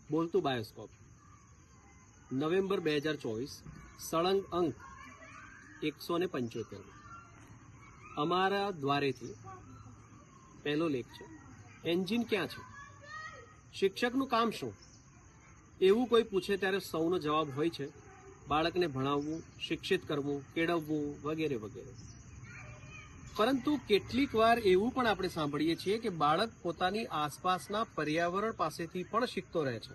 બોલતું બાયોસ્કોપ નવેમ્બર 2024 સળંગ અંક 175 અમારા દ્વારેથી પહેલો લેખ છે। એન્જિન ક્યાં છે? શિક્ષકનું કામ શું? એવું કોઈ પૂછે ત્યારે સૌનો જવાબ હોય છે બાળકને ભણાવવું, શિક્ષિત કરવું, કેળવવું વગેરે વગેરે। પરંતુ કેટલીક વાર એવું પણ આપણે સાંભળીએ છીએ કે બાળક પોતાની આસપાસના પર્યાવરણ પાસેથી પણ શીખતો રહે છે।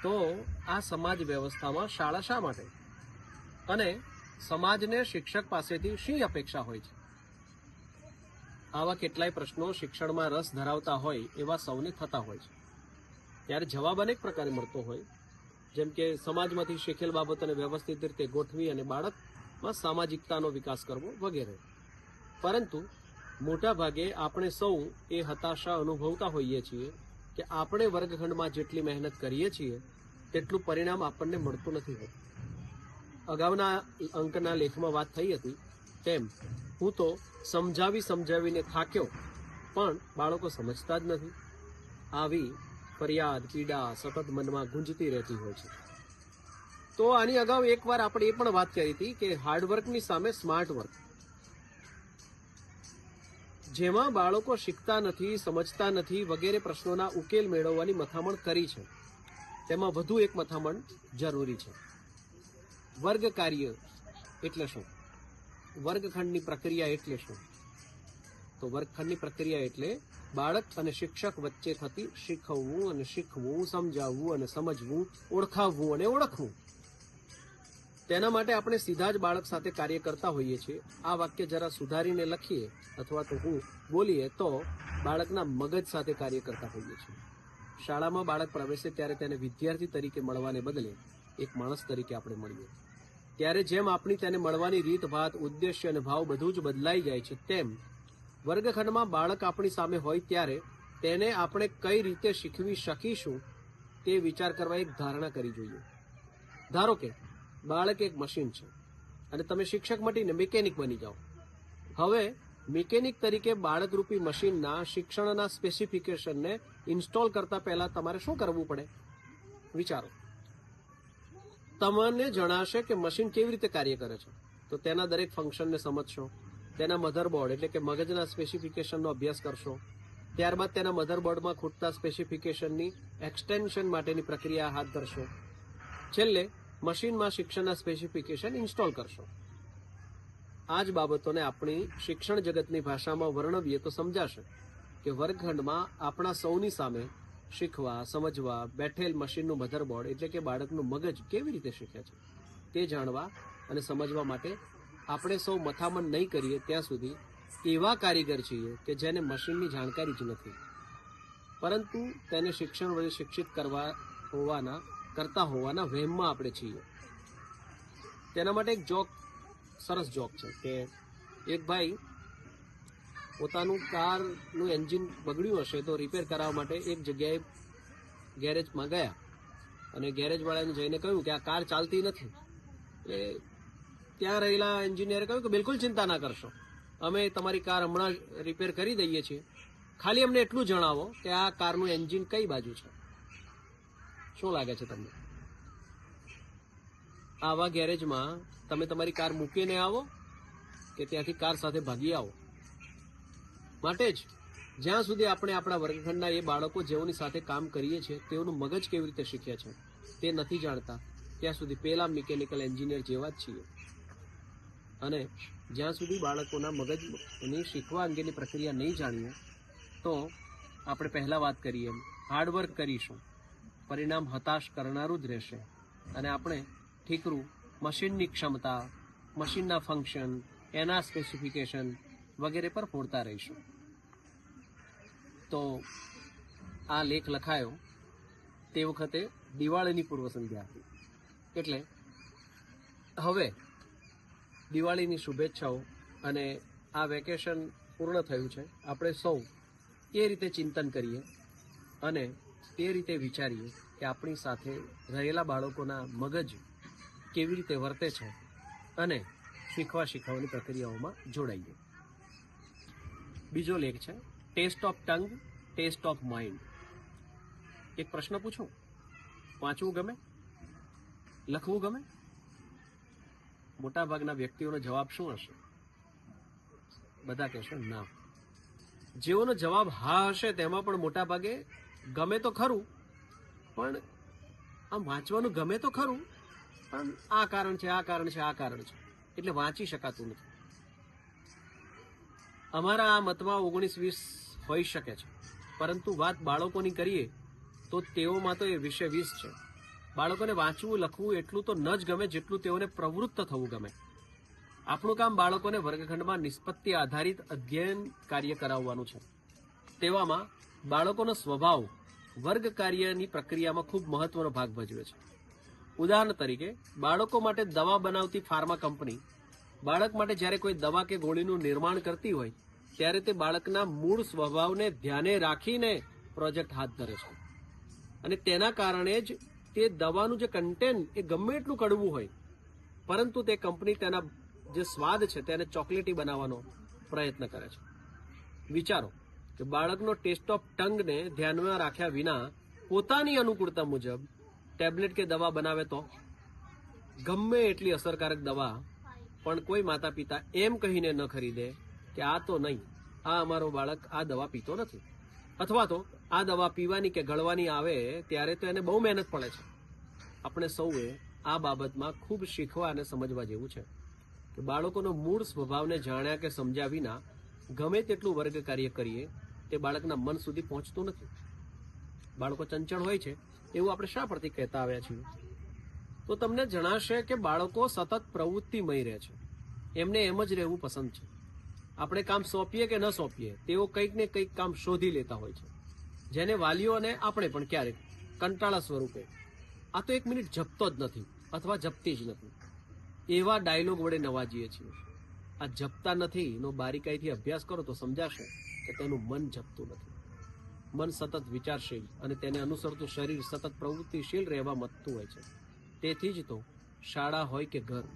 તો આ સમાજ વ્યવસ્થામાં શાળા શા માટે? અને સમાજને શિક્ષક પાસેથી શી અપેક્ષા હોય છે? આવા કેટલાય પ્રશ્નો શિક્ષણમાં રસ ધરાવતા હોય એવા સૌને થતા હોય છે। ત્યારે જવાબ અનેક પ્રકારે મળતો હોય, જેમ કે સમાજમાંથી શીખેલ બાબતોને વ્યવસ્થિત રીતે ગોઠવી અને બાળકમાં સામાજિકતાનો વિકાસ કરવો વગેરે। પરંતુ મોટા ભાગે આપણે સૌ એ હતાશા અનુભવતા હોઈએ છીએ કે આપણે વર્ગખંડમાં જેટલી મહેનત કરીએ છીએ તેટલું પરિણામ આપણને મળતું નથી હોતું। અગાઉના અંકના લેખમાં વાત થઈ હતી તેમ હું તો સમજાવીને થાક્યો, પણ બાળકો સમજતા જ નથી। આવી ફરિયાદ, પીડા સતત મનમાં ગુંજતી રહેતી હોય છે। તો આની અગાઉ એકવાર આપણે એ પણ વાત કરી હતી કે હાર્ડવર્કની સામે સ્માર્ટ વર્ક, જેમાં બાળકો શીખતા નથી, સમજતા નથી વગેરે પ્રશ્નોના ઉકેલ મેળવવાની મથામણ કરી છે, તેમાં વધુ એક મથામણ જરૂરી છે। વર્ગ કાર્ય એટલે શું? વર્ગખંડની પ્રક્રિયા એટલે શું? તો વર્ગખંડની પ્રક્રિયા એટલે બાળક અને શિક્ષક વચ્ચે થતી શીખવવું અને શીખવું, સમજાવવું અને સમજવું, ઓળખાવવું અને ઓળખવું। તેના માટે આપણે સીધા જ બાળક સાથે કાર્ય કરતા હોઈએ છીએ। આ વાક્ય જરા સુધારીને લખીએ અથવા તો હું બોલીએ તો બાળકના મગજ સાથે કાર્ય કરતા હોઈએ છીએ। શાળામાં બાળક પ્રવેશે ત્યારે તેને વિદ્યાર્થી તરીકે મળવાને બદલે એક માણસ તરીકે આપણે મળીએ, ત્યારે જેમ આપણી તેને મળવાની રીત ભાત, ઉદ્દેશ્ય અને ભાવ બધું જ બદલાઈ જાય છે, તેમ વર્ગખંડમાં બાળક આપણી સામે હોય ત્યારે તેને આપણે કઈ રીતે શીખવી શકીશું તે વિચાર કરવા એક ધારણા કરવી જોઈએ। ધારો કે બાળક એક મશીન છે અને તમે શિક્ષક મટીને મિકેનિક બની જાઓ। હવે મિકેનિક તરીકે બાળકરૂપી મશીનના શિક્ષણના સ્પેસિફિકેશનને ઇન્સ્ટોલ કરતા પહેલા તમારે શું કરવું પડે? વિચારો। તમને જણાશે કે મશીન કેવી રીતે કાર્ય કરે છે, તો તેના દરેક ફંક્શનને સમજશો, તેના મધરબોર્ડ એટલે કે મગજના સ્પેસિફિકેશનનો અભ્યાસ કરશો, ત્યારબાદ તેના મધરબોર્ડમાં ખૂટતા સ્પેસિફિકેશનની એક્સટેન્શન માટેની પ્રક્રિયા હાથ ધરશો, છેલ્લે મશીનમાં શિક્ષણના સ્પેસિફિકેશન ઇન્સ્ટોલ કરશો। આ જ બાબતોને આપણી શિક્ષણ જગતની ભાષામાં વર્ણવીએ તો સમજાશે કે વર્ગખંડમાં આપણા સૌની સામે શીખવા, સમજવા બેઠેલ મશીનનું મધરબોર્ડ એટલે કે બાળકનું મગજ કેવી રીતે શીખે છે તે જાણવા અને સમજવા માટે આપણે સૌ મથામણ નહીં કરીએ ત્યાં સુધી એવા કારીગર છીએ કે જેને મશીનની જાણકારી જ નથી, પરંતુ તેને શિક્ષણ વડે શિક્ષિત કરતા હોવાના વહેમમાં આપણે છીએ। તેના માટે એક સરસ જોક છે કે એક ભાઈ પોતાનું કારનું એન્જિન બગડ્યું હશે તો રિપેર કરાવવા માટે એક જગ્યાએ ગેરેજમાં ગયા અને ગેરેજવાળાને જઈને કહ્યું કે આ કાર ચાલતી નથી। એટલે ત્યાં રહેલા એન્જિનિયરે કહ્યું કે બિલકુલ ચિંતા ના કરશો, અમે તમારી કાર હમણાં રિપેર કરી દઈએ છીએ, ખાલી અમને એટલું જણાવો કે આ કારનું એન્જિન કઈ બાજુ છે। શું લાગે છે તમને? આવા ગેરેજમાં તમે તમારી કાર મૂકીને આવો કે ત્યાંથી કાર સાથે ભાગી આવો? માટે જ જ્યાં સુધી આપણે આપણા વર્ગખંડના એ બાળકો જેઓની સાથે કામ કરીએ છીએ તેઓનું મગજ કેવી રીતે શીખે છે તે નથી જાણતા, ત્યાં સુધી પેલા મિકેનિકલ એન્જિનિયર જેવા જ છીએ। અને જ્યાં સુધી બાળકોના મગજની શીખવા અંગેની પ્રક્રિયા નહીં જાણીએ તો આપણે પહેલા વાત કરીએ એમ હાર્ડવર્ક કરીશું, પરિણામ હતાશ કરનારું જ રહેશે અને આપણે ઠીકરું મશીનની ક્ષમતા, મશીનના ફંક્શન, એના સ્પેસિફિકેશન વગેરે પર ફોડતા રહીશું। તો આ લેખ લખાયો તે વખતે દિવાળીની પૂર્વ સંધ્યા હતી, એટલે હવે દિવાળીની શુભેચ્છાઓ અને આ વેકેશન પૂર્ણ થયું છે, આપણે સૌ એ રીતે ચિંતન કરીએ અને તે રીતે વિચારીએ કે આપણી સાથે રહેલા બાળકોના મગજ કેવી રીતે વર્તે છે અને શીખવાની પ્રક્રિયાઓમાં જોડાઈએ। બીજો લેખ છે test of tongue, test of mind. એક પ્રશ્ન પૂછું, વાંચવું ગમે, લખવું ગમે? મોટા ભાગના વ્યક્તિઓનો જવાબ શું હશે? બધા કહેશે ના. જેઓનો જવાબ હા હશે તેમાં પણ મોટા ભાગે ગમે તો ખરું, પણ આમ વાંચવાનું ગમે તો ખરું, પણ આ કારણ છે, આ કારણ છે, આ કારણ છે, એટલે વાંચી શકાતું નથી. અમારા આ મતમાં 19-20 હોઈ શકે છે, પરંતુ વાત બાળકોની કરીએ તો તેઓમાં તો એ 20 છે. બાળકોને વાંચવું લખવું એટલું તો ન જ ગમે જેટલું તેઓને પ્રવૃત્ત થવું ગમે. આપણું કામ બાળકોને વર્ગખંડમાં નિષ્પત્તિ આધારિત અધ્યયન કાર્ય કરાવવાનું છે. તેવામાં બાળકોનો સ્વભાવ વર્ગ કાર્યની પ્રક્રિયામાં ખૂબ મહત્વનો ભાગ ભજવે છે. ઉદાહરણ તરીકે, બાળકો માટે દવા બનાવતી ફાર્મા કંપની બાળક માટે જ્યારે કોઈ દવા કે ગોળીનું નિર્માણ કરતી હોય ત્યારે તે બાળકના મૂળ સ્વભાવને ધ્યાને રાખીને પ્રોજેક્ટ હાથ ધરે છે. અને તેના કારણે જ તે દવાનું જે કન્ટેન્ટ એ ગમે એટલું કડવું હોય, પરંતુ તે કંપની તેના જે સ્વાદ છે તેને ચોકલેટી બનાવવાનો પ્રયત્ન કરે છે. વિચારો કે બાળકનો ટેસ્ટ ઓફ ટંગને ધ્યાનમાં રાખ્યા વિના પોતાની અનુકૂળતા મુજબ ટેબ્લેટ કે દવા બનાવે તો? ગમે એટલી અસરકારક દવા પણ કોઈ માતા પિતા એમ કહીને ન ખરીદે કે આ તો નહીં, આ અમારો બાળક આ દવા પીતો નથી, અથવા તો આ દવા પીવાની કે ગળવાની આવે ત્યારે તો એને બહુ મહેનત પડે છે. આપણે સૌએ આ બાબતમાં ખૂબ શીખવા અને સમજવા જેવું છે કે બાળકોનો મૂળ સ્વભાવને જાણ્યા કે સમજ્યા વિના ગમે તેટલું વર્ગ કાર્ય કરીએ તે બાળકના મન સુધી પહોંચતું નથી. બાળકો ચંચળ હોય છે એવું આપણે શા પરથી કહેતા આવ્યા છીએ? તો તમને જણાશે કે બાળકો સતત પ્રવૃત્તિમય રહે છે. એમને એમ જ રહેવું પસંદ છે. આપણે કામ સોંપીએ કે ન સોંપીએ તેઓ કંઈક ને કંઈક કામ શોધી લેતા હોય છે, જેને વાલીઓ અને આપણે પણ ક્યારેક કંટાળા સ્વરૂપે આ તો 1 મિનિટ જપતો જ નથી અથવા જપતી જ નથી એવા ડાયલોગ વડે નવાજીએ છીએ. આ જપતા નથી નો બારીકાઈથી અભ્યાસ કરો તો સમજાશે કે તેનું મન જપતું નથી. મન સતત વિચારશીલ અને તેને અનુસરતું શરીર સતત પ્રવૃત્તિશીલ રહેવા મથતું હોય છે. તેથી જ તો શાળા હોય કે ઘર,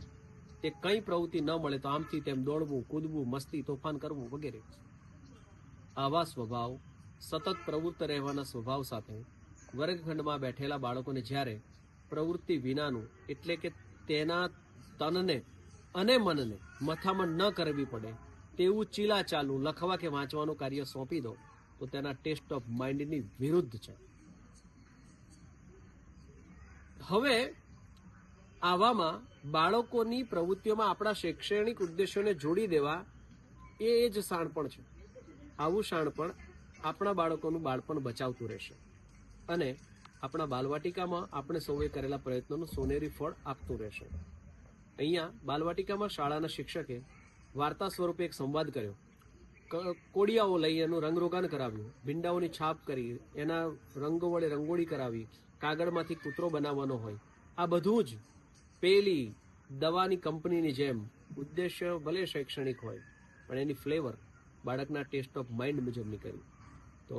તે કંઈ પ્રવૃત્તિ ન મળે તો આમથી તેમ દોડવું, કૂદવું, મસ્તી, તોફાન કરવું વગેરે. આવા સ્વભાવ, સતત પ્રવૃત્ત રહેવાના સ્વભાવ સાથે વર્ગખંડમાં બેઠેલા બાળકોને જ્યારે પ્રવૃત્તિ વિનાનું એટલે કે તેના તનને અને મનને મથામણ ન કરવી પડે તેવું ચીલા ચાલુ લખવા કે વાંચવાનું કાર્ય સોંપી દો તો તેના ટેસ્ટ ઓફ માઇન્ડની વિરુદ્ધ છે. હવે આવામાં બાળકોની પ્રવૃત્તિઓમાં આપણા શૈક્ષણિક ઉદ્દેશોને જોડી દેવા એ જ શાણપણ છે. આવું શાણપણ આપણા બાળકોનું બાળપણ બચાવતું રહેશે અને આપણા બાલવાટિકામાં આપણે સૌએ કરેલા પ્રયત્નોનું સોનેરી ફળ આપતું રહેશે. અહીંયા બાલવાટિકામાં શાળાના શિક્ષકે વાર્તા સ્વરૂપે એક સંવાદ કર્યો. કોડિયાઓ લઈ એનું રંગરોગાન કરાવ્યું, ભીંડાઓની છાપ કરી, એના રંગો વડે રંગોળી કરાવી, કાગળમાંથી કૂતરો બનાવવાનો હોય. આ બધું જ પેલી દવાની કંપનીની જેમ ઉદ્દેશ્ય ભલે શૈક્ષણિક હોય પણ એની ફ્લેવર બાળકના ટેસ્ટ ઓફ માઇન્ડ મુજબની કરી. તો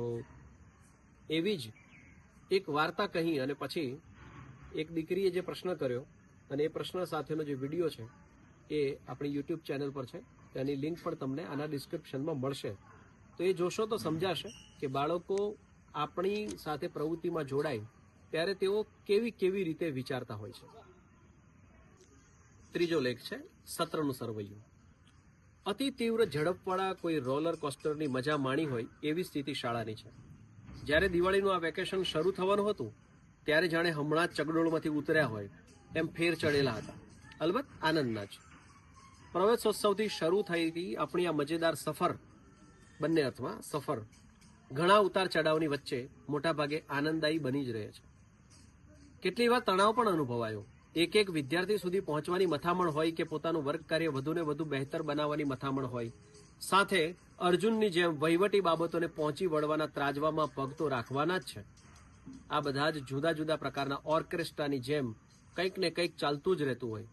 એવી જ એક વાર્તા કહી અને પછી એક દીકરીએ જે પ્રશ્ન કર્યો અને એ પ્રશ્ન સાથેનો જે વિડીયો છે એ આપણી યુટ્યુબ ચેનલ પર છે. તેની લિંક પણ તમને આના ડિસ્ક્રિપ્શનમાં મળશે. તો એ જોશો તો સમજાશે કે બાળકો આપણી સાથે પ્રવૃત્તિમાં જોડાય ત્યારે તેઓ કેવી કેવી રીતે વિચારતા હોય છે. ત્રીજો લેખ છે સત્રનું સરવૈયું. અતિ તીવ્ર ઝડપવાળા કોઈ રોલર કોસ્ટરની મજા માણી હોય એવી સ્થિતિ શાળાની છે. જ્યારે દિવાળીનું આ વેકેશન શરૂ થવાનું હતું ત્યારે જાણે હમણાં જ ચગડોળમાંથી ઉતર્યા હોય એમ ફેર ચડેલા હતા. અલબત્ત આનંદના જ. પ્રવેશોત્સવથી શરૂ થઈ હતી આપણી આ મજેદાર સફર, બંને અર્થમાં સફર, ઘણા ઉતાર ચઢાવની વચ્ચે મોટાભાગે આનંદદાયી બની જ રહે છે. કેટલી વાર તણાવ પણ અનુભવાયો. એક એક વિદ્યાર્થી સુધી પહોંચવાની મથામણ હોય કે પોતાનું વર્ગ કાર્ય વધુને વધુ બહેતર બનાવવાની મથામણ હોય, સાથે અર્જુનની જેમ વહીવટી બાબતોને પહોંચી વળવાના ત્રાજવામાં પગ તો રાખવાના જ છે. આ બધા જ જુદા જુદા પ્રકારના ઓર્કેસ્ટ્રાની જેમ કંઈક ને કંઈક ચાલતું જ રહેતું હોય.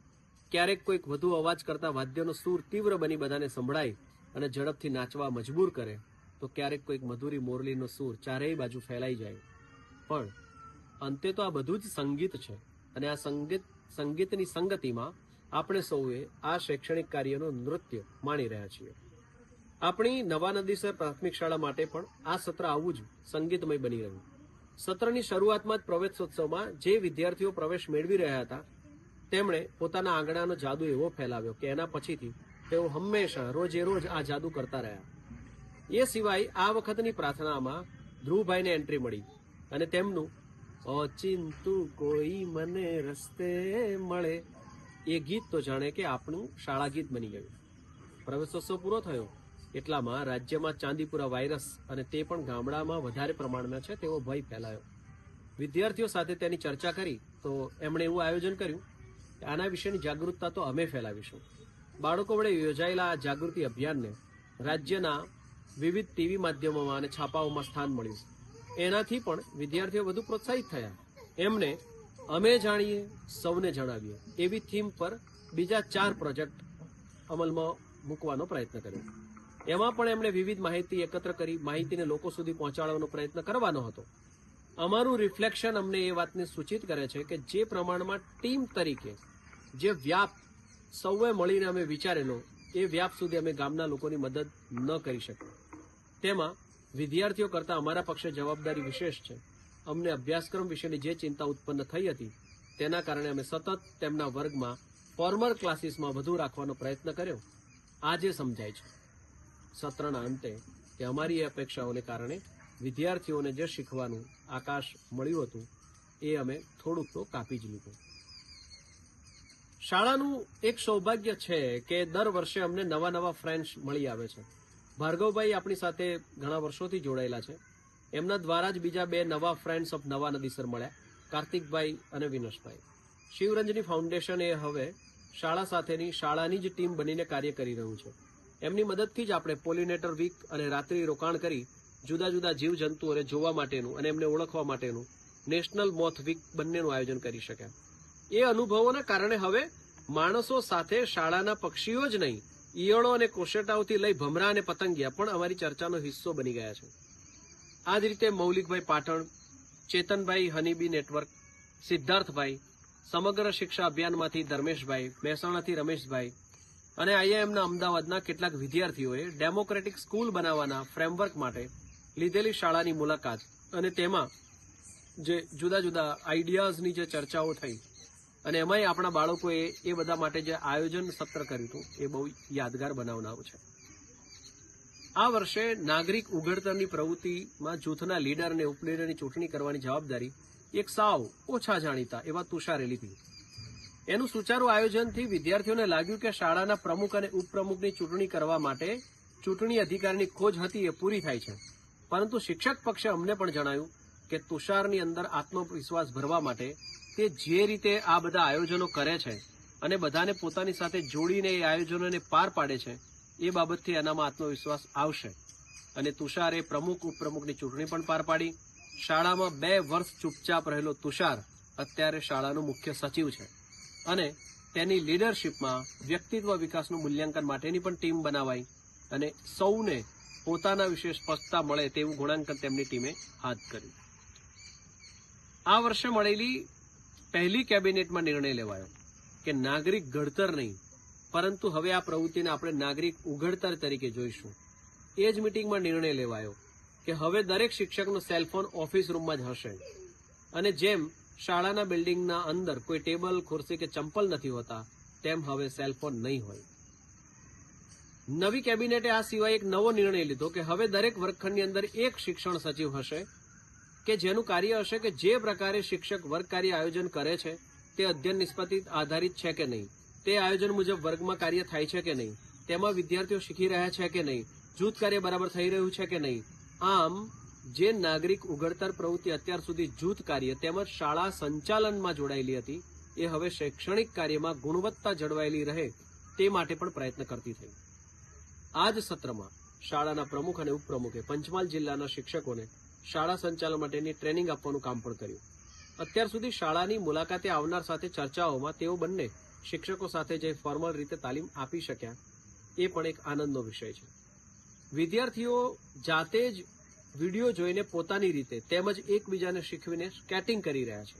ક્યારેક કોઈક વધુ અવાજ કરતા વાદ્યનો સૂર તીવ્ર બની બધાને સંભળાય અને ઝડપથી નાચવા મજબૂર કરે, તો ક્યારેક કોઈક મધુરી મોરલીનો સૂર ચારેય બાજુ ફેલાઈ જાય. પણ અંતે તો આ બધું જ સંગીત છે અને આ સંગીતની સંગતિમાં આપણે સૌએ આ શૈક્ષણિક કાર્યનું નૃત્ય માણી રહ્યા છીએ. આપણી નવા નદીસર પ્રાથમિક શાળા માટે પણ આ સત્ર આવું જ સંગીતમય બની રહ્યું. સત્રની શરૂઆતમાં જ પ્રવેશોત્સવમાં જે વિદ્યાર્થીઓ પ્રવેશ મેળવી રહ્યા હતા તેમણે પોતાના આંગણાનો જાદુ એવો ફેલાવ્યો કે એના પછીથી તેઓ હંમેશા રોજે રોજ આ જાદુ કરતા રહ્યા. એ સિવાય આ વખતની પ્રાર્થનામાં ધ્રુવભાઈને એન્ટ્રી મળી અને તેમનું ઓચિંતુ કોઈ મને રસ્તે મળે એ ગીત તો જાણે કે આપણું શાળા ગીત બની ગયું. પ્રવેશોત્સવ પૂરો થયો એટલામાં રાજ્યમાં ચાંદીપુરા વાયરસ અને તે પણ ગામડામાં વધારે પ્રમાણમાં છે તેવો ભય ફેલાયો. વિદ્યાર્થીઓ સાથે તેની ચર્ચા કરી તો એમણે એવું આયોજન કર્યું કે આના વિશેની જાગૃતતા તો અમે ફેલાવીશું. બાળકો વડે યોજાયેલા આ જાગૃતિ અભિયાનને રાજ્યના વિવિધ ટીવી માધ્યમોમાં અને છાપાઓમાં સ્થાન મળ્યું. એનાથી પણ વિદ્યાર્થીઓ વધુ પ્રોત્સાહિત થયા. એમને અમે જાણીએ સૌને જણાવીએ એવી થીમ પર બીજા 4 પ્રોજેક્ટ અમલમાં મૂકવાનો પ્રયત્ન કર્યો. એમાં પણ એમણે વિવિધ માહિતી એકત્ર કરી માહિતીને લોકો સુધી પહોંચાડવાનો પ્રયત્ન કરવાનો હતો. અમારું રિફ્લેક્શન અમને એ વાતને સૂચિત કરે છે કે જે પ્રમાણમાં ટીમ તરીકે જે વ્યાપ સૌએ મળીને અમે વિચારેલો એ વ્યાપ સુધી અમે ગામના લોકોની મદદ ન કરી શકીએ. તેમાં વિદ્યાર્થીઓ કરતાં અમારા પક્ષે જવાબદારી વિશેષ છે. અમને અભ્યાસક્રમ વિશેની જે ચિંતા ઉત્પન્ન થઈ હતી તેના કારણે અમે સતત તેમના વર્ગમાં ફોર્મલ ક્લાસીસમાં વધુ રાખવાનો પ્રયત્ન કર્યો. આજે સમજાય છે સત્રના અંતે કે અમારી એ અપેક્ષાઓને કારણે વિદ્યાર્થીઓને જે શીખવાનું આકાશ મળ્યું હતું એ અમે થોડુંક તો કાપી જ લીધું. શાળાનું એક સૌભાગ્ય છે કે દર વર્ષે અમને નવા નવા ફ્રેન્ડ્સ મળી આવે છે. ભાર્ગવભાઈ આપણી સાથે ઘણા વર્ષોથી જોડાયેલા છે. એમના દ્વારા જ બીજા 2 નવા ફ્રેન્ડ્સ ઓફ નવા નદીસર મળ્યા, કાર્તિકભાઈ અને વિનોશભાઈ. શિવરંજની ફાઉન્ડેશન એ હવે શાળા સાથેની શાળાની જ ટીમ બનીને કાર્ય કરી રહ્યું છે. એમની મદદથી જ આપણે પોલિનેટર વીક અને રાત્રિ રોકાણ કરી જુદા જુદા જીવજંતુઓને જોવા માટેનું અને એમને ઓળખવા માટેનું નેશનલ મોથ વીક બંનેનું આયોજન કરી શક્યા. એ અનુભવોના કારણે હવે માણસો સાથે શાળાના પક્ષીઓ જ નહીં, ઈયળો અને કોશેટાઓથી લઈ ભમરા અને પતંગિયા પણ અમારી ચર્ચાનો હિસ્સો બની ગયા છે. આ જ રીતે મૌલિકભાઈ પાટણ, ચેતનભાઈ હનીબી નેટવર્ક, સિદ્ધાર્થભાઈ, સમગ્ર શિક્ષા અભિયાનમાંથી ધર્મેશભાઈ, મહેસાણાથી રમેશભાઈ અને આઈઆઈએમના અમદાવાદના કેટલાક વિદ્યાર્થીઓએ ડેમોક્રેટિક સ્કૂલ બનાવવાના ફ્રેમવર્ક માટે લીધેલી શાળાની મુલાકાત અને તેમાં જે જુદા જુદા આઈડિયાઝની જે ચર્ચાઓ થઈ અને એમાંય આપણા બાળકોએ એ બધા માટે જે આયોજન સત્ર કર્યું હતું એ બહુ યાદગાર બનાવનારું છે. આ વર્ષે નાગરિક ઉઘડતરની પ્રવૃત્તિમાં જૂથના લીડર અને ઉપલીડરની ચૂંટણી કરવાની જવાબદારી એક સાવ ઓછા જાણીતા એવા તુષારે લીધી. એનું સુચારું આયોજનથી વિદ્યાર્થીઓને લાગ્યું કે શાળાના પ્રમુખ અને ઉપપ્રમુખની ચૂંટણી કરવા માટે ચૂંટણી અધિકારીની ખોજ હતી એ પૂરી થાય છે. પરંતુ શિક્ષક પક્ષે અમને પણ જણાયું કે તુષારની અંદર આત્મવિશ્વાસ ભરવા માટે તે જે રીતે આ બધા આયોજનો કરે છે અને બધાને પોતાની સાથે જોડીને એ આયોજનોને પાર પાડે છે એ બાબતથી એનામાં આત્મવિશ્વાસ આવશે. અને તુષારે પ્રમુખ ઉપપ્રમુખની ચૂંટણી પણ પાર પાડી. શાળામાં 2 વર્ષ ચૂપચાપ રહેલો તુષાર અત્યારે શાળાનો મુખ્ય સચિવ છે અને તેની લીડરશીપમાં વ્યક્તિત્વ વિકાસનું મૂલ્યાંકન માટેની પણ ટીમ બનાવાઈ અને સૌને પોતાના વિશે સ્પષ્ટતા મળે તેવું ગુણાંકન તેમની ટીમે હાથ કર્યું. આ વર્ષે મળેલી પહેલી કેબિનેટમાં નિર્ણય લેવાયો કે નાગરિક ઘડતર નહીં પરંતુ હવે આ પ્રવૃત્તિને આપણે નાગરિક ઉઘડતર તરીકે જોઈશું. એ જ મિટિંગમાં નિર્ણય લેવાયો કે હવે દરેક શિક્ષકનો સેલફોન ઓફિસ રૂમમાં જ હશે અને જેમ શાળાના બિલ્ડિંગના અંદર કોઈ ટેબલ, ખુરશી કે ચંપલ નથી હોતા તેમ હવે સેલફોન નહીં હોય. નવી કેબિનેટે આ સિવાય એક નવો નિર્ણય લીધો કે હવે દરેક વર્ગખંડની અંદર એક શિક્ષણ સચિવ હશે કે જેનું કાર્ય હશે કે જે પ્રકારે શિક્ષક વર્ગ કાર્ય આયોજન કરે છે તે અધ્યયન નિષ્પત્તિ આધારિત છે કે નહીં, તે આયોજન મુજબ વર્ગમાં કાર્ય થાય છે કે નહીં, તેમાં વિદ્યાર્થીઓ શીખી રહ્યા છે કે નહીં, જૂથ કાર્ય બરાબર થઈ રહ્યું છે કે નહીં. આમ જે નાગરિક ઉઘડતર પ્રવૃત્તિ અત્યાર સુધી જૂથ કાર્ય તેમજ શાળા સંચાલનમાં જોડાયેલી હતી એ હવે શૈક્ષણિક કાર્યમાં ગુણવત્તા જળવાયેલી રહે તે માટે પણ પ્રયત્ન કરતી થઈ. આ જ સત્રમાં શાળાના પ્રમુખ અને ઉપપ્રમુખે પંચમહાલ જિલ્લાના શિક્ષકોને શાળા સંચાલન માટેની ટ્રેનિંગ આપવાનું કામ પણ કર્યું. અત્યાર સુધી શાળાની મુલાકાતે આવનાર સાથે ચર્ચાઓમાં તેઓ બંને શિક્ષકો સાથે જે ફોર્મલ રીતે તાલીમ આપી શક્યા એ પણ એક આનંદનો વિષય છે. વિદ્યાર્થીઓ જાતે જ વિડીયો જોઈને પોતાની રીતે તેમજ એકબીજાને શીખવીને સ્કેટિંગ કરી રહ્યા છે.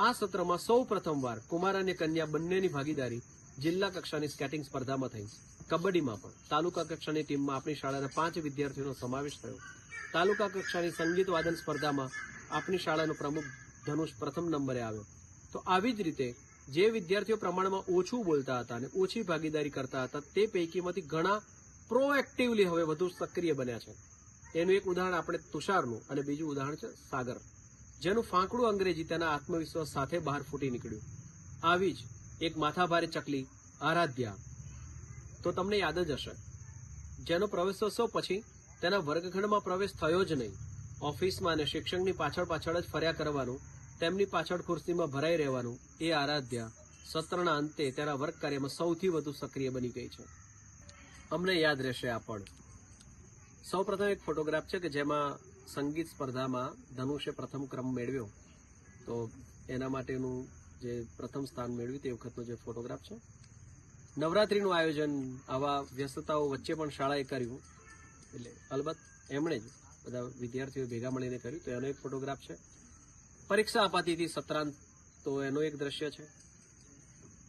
આ સત્રમાં સૌ પ્રથમવાર કુમાર અને કન્યા બંનેની ભાગીદારી જિલ્લા કક્ષાની સ્કેટિંગ સ્પર્ધામાં થઈ. કબડ્ડીમાં પણ તાલુકા કક્ષાની ટીમમાં આપણી શાળાના 5 વિદ્યાર્થીઓનો સમાવેશ થયો. તાલુકા કક્ષાની સંગીત વાદન સ્પર્ધામાં આપની શાળાનો પ્રમુખ ધનુષ પ્રથમ નંબરે આવ્યો. તો આવી જ રીતે જે વિદ્યાર્થીઓ પ્રમાણમાં ઓછું બોલતા હતા અને ઓછી ભાગીદારી કરતા હતા તે પૈકીમાંથી ઘણા પ્રોએક્ટિવલી હવે વધુ સક્રિય બન્યા છે. એનું એક ઉદાહરણ આપણે તુષારનું અને બીજું ઉદાહરણ છે સાગર, જેનું ફાંકડું અંગ્રેજી તેના આત્મવિશ્વાસ સાથે બહાર ફૂટી નીકળ્યું. આવી જ એક માથાભારે ચકલી આરાધ્યા, તો તમને યાદ જ હશે, જેનો પ્રવેશોત્સવ પછી તેના વર્ગખંડમાં પ્રવેશ થયો જ નહીં. ઓફિસમાં અને શિક્ષકની પાછળ જ ફર્યા કરવાનું, તેમની પાછળ ખુરશીમાં ભરાઈ રહેવાનું એ આરાધ્યા સત્રના અંતે તેના વર્ગ કાર્યમાં સૌથી વધુ સક્રિય બની ગઈ છે. અમને યાદ રહેશે આ પણ. સૌપ્રથમ એક ફોટોગ્રાફ છે કે જેમાં સંગીત સ્પર્ધામાં ધનુષે પ્રથમ ક્રમ મેળવ્યો, તો એના માટેનું જે પ્રથમ સ્થાન મેળવ્યું તે વખતનો જે ફોટોગ્રાફ છે. નવરાત્રીનું આયોજન આવા વ્યસ્તતાઓ વચ્ચે પણ શાળાએ કર્યું, એટલે અલબત્ત એમણે જ બધા વિદ્યાર્થીઓ ભેગા મળીને કર્યું, તો એનો એક ફોટોગ્રાફ છે. પરીક્ષા અપાતી હતી સત્રાંત, તો એનો એક દ્રશ્ય છે.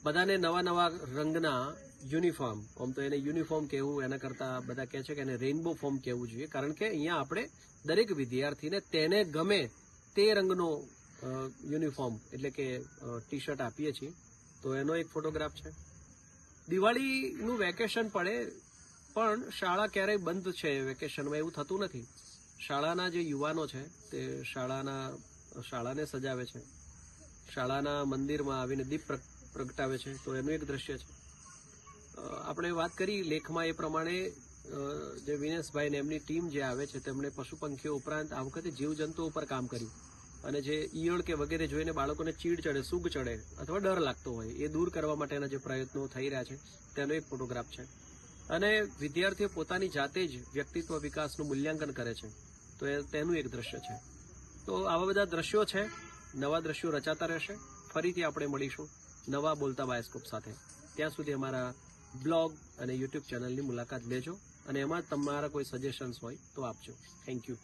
બધાને નવા નવા રંગના યુનિફોર્મ, આમ તો એને યુનિફોર્મ કહેવું એના કરતાં બધા કહે છે કે એને રેઇનબો ફોર્મ કહેવું જોઈએ, કારણ કે અહીંયા આપણે દરેક વિદ્યાર્થીને તેને ગમે તે રંગનો યુનિફોર્મ એટલે કે ટી શર્ટ આપીએ છીએ, તો એનો એક ફોટોગ્રાફ છે. દિવાળીનું વેકેશન પડે પણ શાળા ક્યારેય બંધ છે વેકેશનમાં એવું થતું નથી. શાળાના જે યુવાનો છે તે શાળાને સજાવે છે, શાળાના મંદિરમાં આવીને દીપ પ્રગટાવે છે, તો એનું એક દ્રશ્ય છે. આપણે વાત કરી લેખમાં એ પ્રમાણે જે વિનેશભાઈ ને એમની ટીમ જે આવે છે તેમણે પશુ પંખીઓ ઉપરાંત આ વખતે જીવજંતુઓ ઉપર કામ કર્યું, અને જે ઈયળ કે વગેરે જોઈને બાળકોને ચીડ ચડે, સૂગ ચડે અથવા ડર લાગતો હોય એ દૂર કરવા માટેના જે પ્રયત્નો થઈ રહ્યા છે તેનો એક ફોટોગ્રાફ છે. અને વિદ્યાર્થીઓ પોતાની જાતે જ વ્યક્તિત્વ વિકાસનું મૂલ્યાંકન કરે છે, તો તેનું એક દ્રશ્ય છે. તો આવા બધા દ્રશ્યો છે, નવા દ્રશ્યો રચાતા રહેશે. ફરીથી આપણે મળીશું નવા બોલતા બાયોસ્કોપ સાથે. ત્યાં સુધી અમારા બ્લોગ અને યુટ્યુબ ચેનલની મુલાકાત લેજો અને એમાં તમારા કોઈ સજેશન્સ હોય તો આપજો. Thank you.